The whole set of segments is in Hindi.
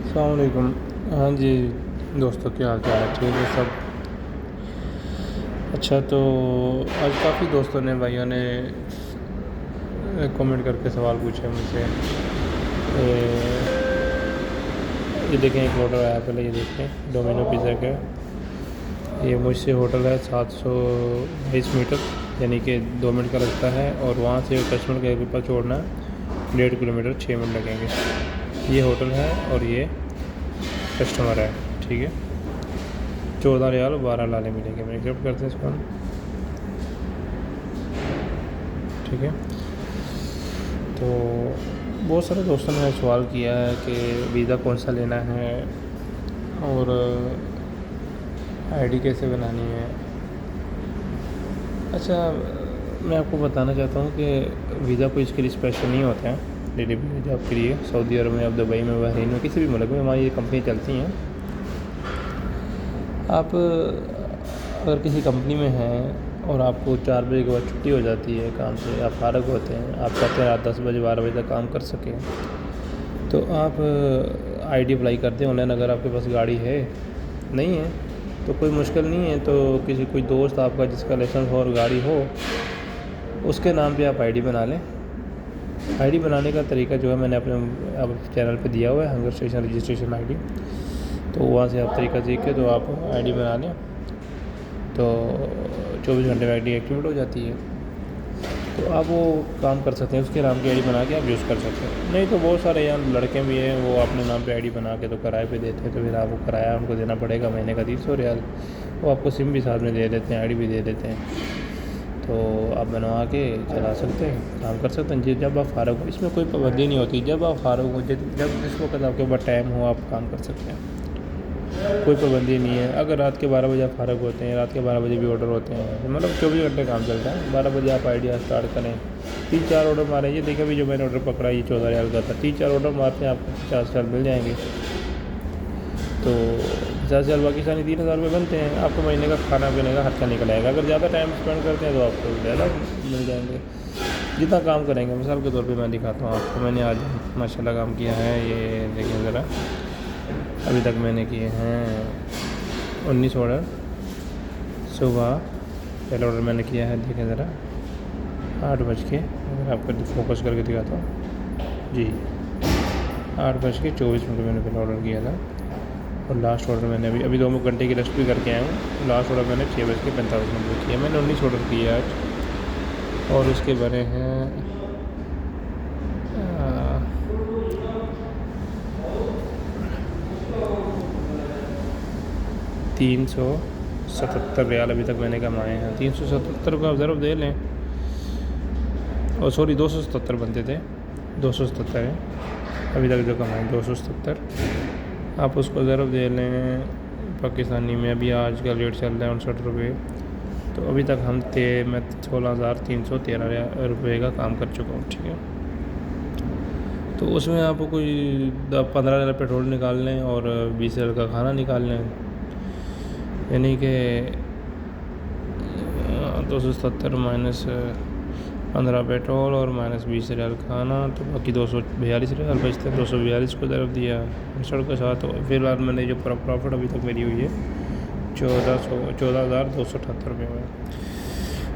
अस्सलाम वालेकुम। हाँ जी दोस्तों, क्या हाल चाल है? ठीक है सब। अच्छा, तो आज काफ़ी दोस्तों ने, भाइयों ने कमेंट करके सवाल पूछे मुझसे। ये देखें, एक ऑर्डर आया, पहले ये देखें, डोमिनो पिज़्ज़ा का। ये मुझसे होटल है 720 मीटर, यानी कि 2 मिनट का लगता है, और वहाँ से कस्टमर के पास छोड़ना 1.5 किलोमीटर, 6 मिनट लगेंगे। ये होटल है और ये कस्टमर है, ठीक है। 14 रियाल 12 लाले मिलेंगे। मैं एक्सेप्ट करते हैं इसको हम, ठीक है। तो बहुत सारे दोस्तों ने सवाल किया है कि वीज़ा कौन सा लेना है और आईडी कैसे बनानी है। अच्छा, मैं आपको बताना चाहता हूँ कि वीज़ा कोई इसके लिए स्पेशल नहीं होता है। डिलीवरी जॉब के लिए सऊदी अरब में, अब दुबई में, बहरीन में, किसी भी मुल्क में हमारी ये कंपनी चलती हैं। आप अगर किसी कंपनी में हैं और आपको 4 बजे के बाद छुट्टी हो जाती है काम से, आप फारग होते हैं, आप चाहते हैं रात 10 बजे 12 बजे तक काम कर सकें, तो आप आईडी अप्लाई करते हैं ऑनलाइन। अगर आपके पास गाड़ी है, नहीं है तो कोई मुश्किल नहीं है, तो कोई दोस्त आपका जिसका लाइसेंस हो और गाड़ी हो, उसके नाम पे आप आईडी बना लें। आईडी बनाने का तरीका जो है मैंने अपने अब चैनल पे दिया हुआ है, हंगर स्टेशन रजिस्ट्रेशन आईडी। तो वहाँ से आप तरीका सीख के तो आप आईडी बना लें, तो 24 घंटे में आईडी एक्टिवेट हो जाती है। तो आप वो काम कर सकते हैं, उसके नाम की आईडी बना के आप यूज़ कर सकते हैं। नहीं तो बहुत सारे यहाँ लड़के भी हैं, वो अपने नाम पे आईडी बना के तो किराए पे देते हैं, तो फिर आपको किराया उनको देना पड़ेगा महीने का 300 रियाल। वो आपको सिम भी साथ में दे देते हैं, आईडी भी दे देते हैं। तो आप बनवा के चला सकते हैं, काम कर सकते हैं जब आप फ़ारग हो। इसमें कोई पाबंदी नहीं होती, जब आप फ़ारग हो, जब जिस वक्त आपके पास टाइम हो आप काम कर सकते हैं, कोई पाबंदी नहीं है। अगर रात के 12 बजे आप फ़ारग होते हैं, रात के 12 बजे भी ऑर्डर होते हैं, मतलब 24 घंटे काम चलता है। 12 बजे आप आइडिया स्टार्ट करें, 3-4 ऑर्डर मारें। ये देखिए, अभी जो मैंने ऑर्डर पकड़ा ये 14 रियाल का था। 3-4 ऑर्डर मारते हैं, आपको 50 रियाल मिल जाएंगे। तो 50 रियाल पाकिस्तानी 3,000 रुपये बनते हैं। आपको महीने का खाना पीने का खर्चा निकल आएगा। अगर ज़्यादा टाइम स्पेंड करते हैं तो आपको ज़्यादा मिल जाएंगे, जितना काम करेंगे। मिसाल के तौर पे मैं दिखाता हूँ आपको, मैंने आज माशाल्लाह काम किया है। ये देखिए ज़रा, अभी तक मैंने किए हैं 19 ऑर्डर। सुबह पहला ऑर्डर मैंने किया है, देखें ज़रा, 8 बज के, अगर आपको फोकस करके दिखाता हूँ जी, 8:24 मैंने पहला ऑर्डर किया था। और लास्ट ऑर्डर मैंने अभी 2 घंटे की रेस्ट भी करके आया हूँ। लास्ट ऑर्डर मैंने 6:45 किया। मैंने 19 ऑर्डर किए आज, और उसके बने हैं 377 रियाल अभी तक मैंने कमाए हैं। 377 का ज़रूर दे लें, और सॉरी 277 बनते थे, 277 है अभी तक जो कमाए, 277। आप उसको ज़रूर दे लें पाकिस्तानी में। अभी आज का रेट चल रहा है 59 रुपये। तो अभी तक मैं 16,313 रुपये का काम कर चुका हूँ, ठीक है। तो उसमें आपको कोई 15 रियाल पेट्रोल निकाल लें और 20 रियाल का खाना निकाल लें, यानी कि 277 माइनस 15 पेट्रोल और माइनस 20 रियाल खाना, तो बाकी 242 रियाल बचते हैं। 242 को तरफ दिया 60 के साथ। तो फिलहाल मैंने जो प्रॉफिट अभी तक मेरी हुई है 14,278 रुपये में।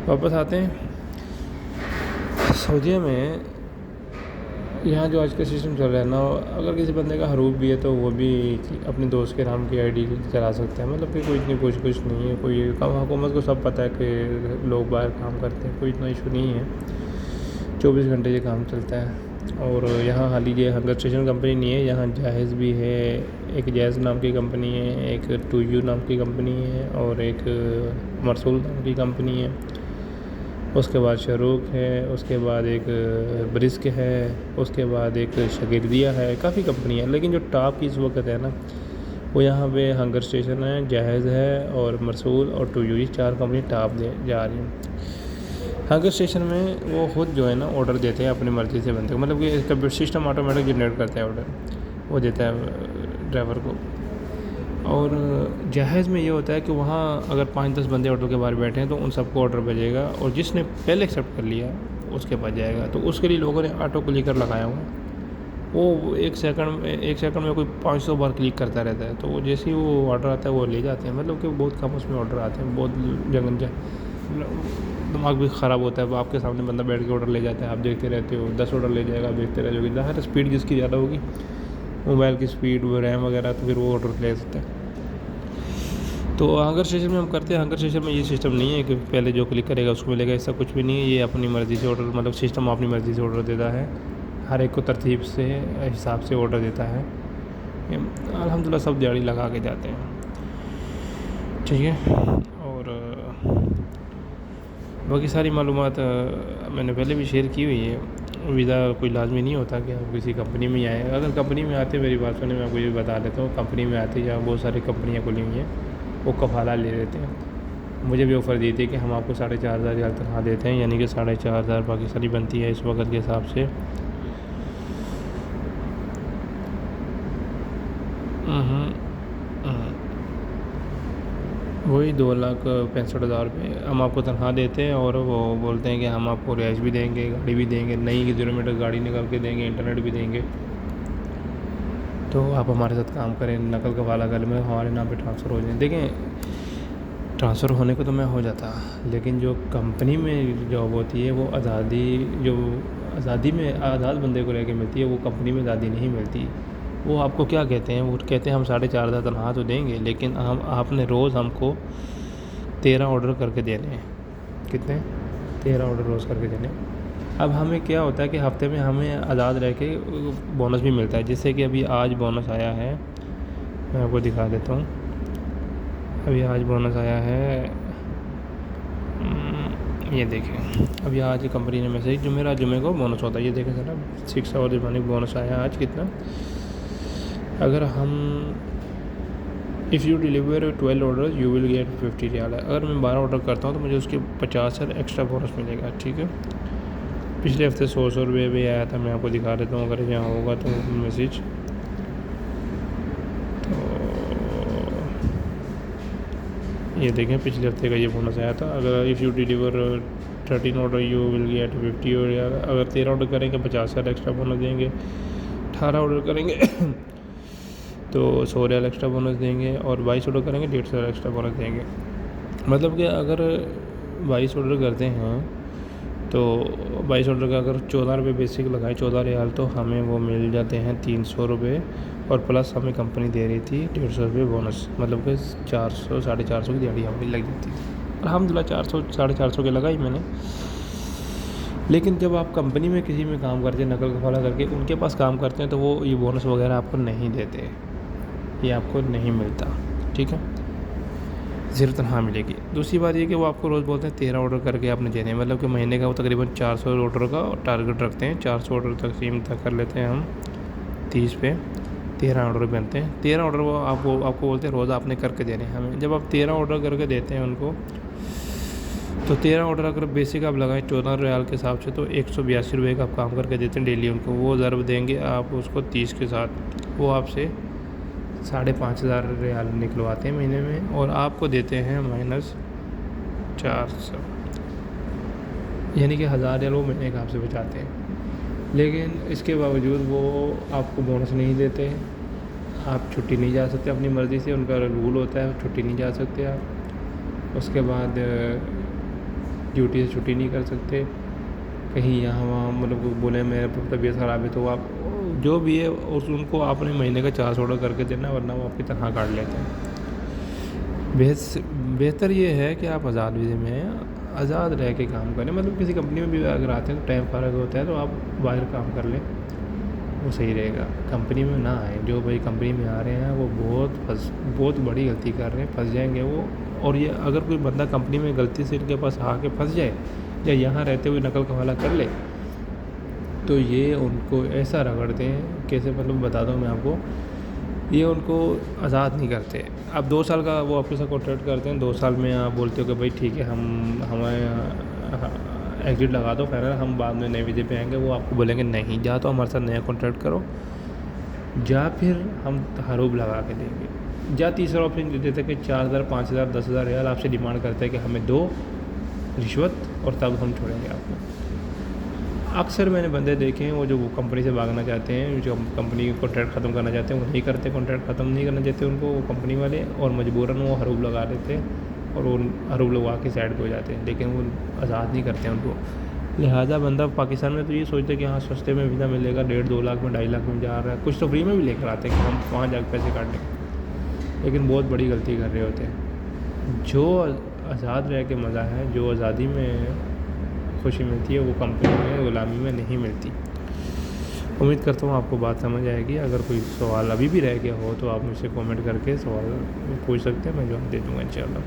वापस आते हैं सऊदीया में। यहाँ जो आज का सिस्टम चल रहा है ना, अगर किसी बंदे का हरूफ भी है तो वो भी अपने दोस्त के नाम की आईडी चला सकते हैं। मतलब कि कोई इतनी कुछ नहीं है। कोई हुकूमत को सब पता है कि लोग बाहर काम करते हैं, कोई इतना इशू नहीं है। 24 घंटे ये काम चलता है। और यहाँ हाल ही ये हंगर स्टेशन कंपनी नहीं है, यहाँ जाहेज़ भी है, एक जैज़ नाम की कंपनी है, एक 2U नाम की कंपनी है, और एक मरसूल नाम की कंपनी है। उसके बाद शाहरुख है, उसके बाद एक ब्रिस्क है, उसके बाद एक शगिरदिया है। काफ़ी कंपनी है, लेकिन जो टॉप की इस वक्त है ना, वो यहाँ पे हंगर स्टेशन है, जाहेज़ है, और मरसूल और 2U, ये 4 कंपनी टॉप जा रही हैं। हंगर स्टेशन में वो खुद जो है ना ऑर्डर देते हैं अपनी मर्ज़ी से बनते हैं, मतलब कि कंप्यूटर सिस्टम ऑटोमेटिक जनरेट करता है ऑर्डर, वो देता है ड्राइवर को। और जहाज़ में ये होता है कि वहाँ अगर 5-10 बंदे ऑर्डर के बाहर बैठे हैं तो उन सबको ऑर्डर भेजेगा, और जिसने पहले एक्सेप्ट कर लिया उसके पास जाएगा। तो उसके लिए लोगों ने ऑटो क्लिकर लगाया हुआ है, वो एक सेकंड में कोई 500 बार क्लिक करता रहता है। तो वो जैसे ही वो ऑर्डर आता है वो ले जाते हैं, मतलब कि बहुत कम उसमें ऑर्डर आते हैं, बहुत दिमाग भी ख़राब होता है। अब आपके सामने बंदा बैठ के ऑर्डर ले जाता है, आप देखते रहते हो, 10 ऑर्डर ले जाएगा, आप देखते रह जाओगे। ज़ाहिर स्पीड जिसकी ज़्यादा होगी, मोबाइल की स्पीड, रैम वगैरह, तो फिर वो ऑर्डर ले सकता है। तो हंगर स्टेशन में हम करते हैं, हंगर स्टेशन में ये सिस्टम नहीं है कि पहले जो क्लिक करेगा उसको मिलेगा, ऐसा कुछ भी नहीं है। ये अपनी मर्ज़ी से ऑर्डर, मतलब सिस्टम अपनी मर्ज़ी से ऑर्डर देता है, हर एक को तरतीब से हिसाब से ऑर्डर देता है। अल्हम्दुलिल्लाह सब दिहाड़ी लगा के जाते हैं, ठीक है। और बाकी सारी मालूमात मैंने पहले भी शेयर की हुई है। वीज़ा कोई लाजमी नहीं होता कि आप किसी कंपनी में आए। अगर कंपनी में आते, मेरी बात सुने, मैं आपको ये बता देता हूँ, कंपनी में आते जहाँ बहुत सारी कंपनियाँ खुली हुई हैं, वो कफ़ाला ले लेते हैं। मुझे भी ऑफ़र दी थी कि हम आपको 4,500 रियाल तनख्वाह देते हैं, यानी कि 4,500 पाकिस्तानी बनती है इस वक्त के हिसाब से। वही 2,65,000 रुपये हम आपको तनख्वाह देते हैं, और वो बोलते हैं कि हम आपको रिहाइश भी देंगे, गाड़ी भी देंगे, नई 0 मीटर गाड़ी निकाल के देंगे, इंटरनेट भी देंगे। तो आप हमारे साथ काम करें, नकल कफ़ाला कर में हमारे नाम पे ट्रांसफ़र हो जाए। देखें, ट्रांसफ़र होने को तो मैं हो जाता, लेकिन जो कंपनी में जॉब होती है वो आज़ादी में आज़ाद बंदे को रह के मिलती है, वो कंपनी में आज़ादी नहीं मिलती। वो आपको क्या कहते हैं, वो कहते हैं हम 4,500 तनख्वाह तो देंगे, लेकिन आपने रोज़ हमको 13 ऑर्डर करके देने हैं। कितने? 13 ऑर्डर रोज़ करके देने। अब हमें क्या होता है कि हफ्ते में हमें आज़ाद रह के बोनस भी मिलता है। जैसे कि अभी आज बोनस आया है, मैं आपको दिखा देता हूँ। अभी आज बोनस आया है, ये देखें, अभी आज कंपनी ने मैसेज, जो मेरा जुमे को बोनस होता है, ये देखें ज़रा, 6 आवर जुर्माने बोनस आया आज कितना। अगर हम if you deliver 12 order you will get 50 रियाल है। अगर मैं 12 ऑर्डर करता हूँ तो मुझे उसके 50 एक्स्ट्रा बोनस मिलेगा, ठीक है। पिछले हफ्ते 100 रुपये भी आया था, मैं आपको दिखा देता हूँ अगर यहाँ होगा तो मैसेज। तो ये देखें, पिछले हफ्ते का ये बोनस आया था। अगर if you deliver 13 order you will get 50 रियाल। अगर 13 ऑर्डर करेंगे 50 एक्स्ट्रा बोनस देंगे। 18 ऑर्डर करेंगे तो 100 रियाल एक्स्ट्रा बोनस देंगे, और 22 ऑर्डर करेंगे 150 एक्स्ट्रा बोनस देंगे। मतलब कि अगर 22 ऑर्डर करते हैं तो 22 ऑर्डर का अगर 14 रुपये बेसिक लगाए, 14 रियाल, तो हमें वो मिल जाते हैं 300 रुपये, और प्लस हमें कंपनी दे रही थी 150 रुपये बोनस, मतलब कि 400 450 की दिहाड़ी हमें लग जाती थी। अल्हम्दुलिल्लाह 400 450 की लगाई मैंने। लेकिन जब आप कंपनी में किसी में काम करते हैं, नकल कफ़ाला करके उनके पास काम करते हैं, तो वो ये बोनस वगैरह आपको नहीं देते, ये आपको नहीं मिलता, ठीक है। सिर्फ तनख्वाह मिलेगी। दूसरी बात ये कि वो आपको रोज़ बोलते हैं 13 ऑर्डर करके आपने देने हैं, मतलब कि महीने का वो तकरीबन 400 ऑर्डर का टारगेट रखते हैं। 400 ऑर्डर तकसीम तक कर लेते हैं हम 30 पे, 13 ऑर्डर बनते हैं। 13 ऑर्डर वो आपको बोलते हैं रोज़ आपने करके देने हैं हमें। जब आप 13 ऑर्डर करके देते हैं उनको, तो 13 ऑर्डर अगर बेसिक आप लगाएं 14 रियाल के हिसाब से, तो 182 रुपये का आप काम करके देते हैं डेली उनको। वो ज़रूर देंगे आप उसको 30 के साथ, वो आपसे 5,500 रियाल निकलवाते हैं महीने में, और आपको देते हैं -400, यानी कि 1,000 रियाल वो महीने का आपसे बचाते हैं। लेकिन इसके बावजूद वो आपको बोनस नहीं देते, आप छुट्टी नहीं जा सकते अपनी मर्ज़ी से, उनका रूल होता है छुट्टी नहीं जा सकते आप। उसके बाद ड्यूटी से छुट्टी नहीं कर सकते, कहीं यहाँ वहाँ, मतलब बोले मेरे तबीयत ख़राब है तो आप जो भी है उनको आपने महीने का 400 ऑर्डर करके देना, वरना वो आपकी तनख्वाह काट लेते हैं। बेहतर ये है कि आप आज़ाद वीज़े में आज़ाद रह के काम करें। मतलब किसी कंपनी में भी अगर आते हैं तो टाइम फ़र्क होता है, तो आप बाहर काम कर लें, वो सही रहेगा। कंपनी में ना आए, जो भाई कंपनी में आ रहे हैं वो बहुत बड़ी गलती कर रहे हैं, फंस जाएंगे वो। और ये अगर कोई बंदा कंपनी में गलती से इनके पास आके फंस जाए, या यहाँ रहते हुए नकल कफ़ाला कर ले, तो ये उनको ऐसा रगड़ते हैं, कैसे मतलब बता दूँ मैं आपको, ये उनको आज़ाद नहीं करते। अब 2 साल का वो आपके साथ कॉन्ट्रैक्ट करते हैं, 2 साल में आप बोलते हो कि भाई ठीक है, हमें एग्जिट लगा दो फाइनल, हम बाद में नए वीज़े पे आएंगे। वो आपको बोलेंगे नहीं, जा तो हमारे साथ नया कॉन्ट्रैक्ट करो, जा फिर हम हरूब लगा के देंगे। जा तीसरा ऑप्शन दे देते कि 4,000 5,000 10,000 रियाल आपसे डिमांड करते हैं कि हमें दो रिश्वत, और तब हम छोड़ेंगे आपको। अक्सर मैंने बंदे देखे हैं वो जो वो कंपनी से भागना चाहते हैं, जो कंपनी कॉन्ट्रैक्ट ख़त्म करना चाहते हैं, वो नहीं करते, कॉन्ट्रैक्ट ख़त्म नहीं करना चाहते उनको वो कंपनी वाले, और मजबूरन वो हरूब लगा देते हैं और वो हरूब लगवा के साइड पे हो जाते हैं, लेकिन वो आज़ाद नहीं करते हैं उनको। लिहाजा बंदा पाकिस्तान में तो ये सोचता है कि हाँ सस्ते में वीज़ा मिलेगा, 1.5-2 लाख में 2.5 लाख में जा रहा है, कुछ तो फ्री में भी लेकर आते हैं कि हम वहाँ जाकर पैसे काट लें, लेकिन बहुत बड़ी गलती कर रहे होते हैं। जो आज़ाद रह के मज़ा है, जो आज़ादी में खुशी मिलती है, वो कंपनी में ग़ुलामी में नहीं मिलती। उम्मीद करता हूँ आपको बात समझ आएगी। अगर कोई सवाल अभी भी रह गया हो तो आप मुझसे कमेंट करके सवाल पूछ सकते हैं, मैं जवाब दे दूँगा इंशाल्लाह।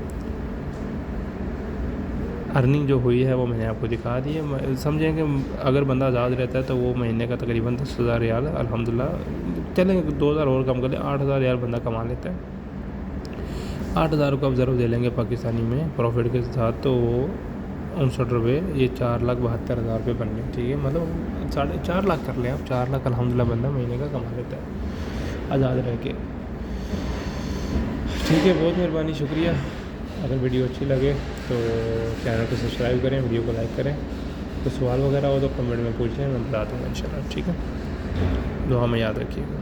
अर्निंग जो हुई है वो मैंने आपको दिखा दी है। समझें कि अगर बंदा आज़ाद रहता है तो वो महीने का तकरीबन 10,000 रियाल अल्हम्दुलिल्लाह, चलेंगे 2,000 और कम कर ले, 8,000 रियाल बंदा कमा लेता है। 8,000 को आप ज़रूर दे लेंगे पाकिस्तानी में प्रॉफिट के साथ, तो वो 59 रुपये, ये 4,72,000 रुपये बन गए। ठीक है, मतलब 4.5 लाख कर लें आप, 4 लाख अल्हम्दुलिल्लाह बंदा महीने का कमा लेता है आज़ाद रह के। ठीक है, बहुत मेहरबानी, शुक्रिया। अगर वीडियो अच्छी लगे तो चैनल को सब्सक्राइब करें, वीडियो को लाइक करें। तो सवाल वगैरह हो तो कमेंट में पूछें, मैं बता दूँगा इंशाल्लाह। ठीक है, दुआ में याद रखिएगा।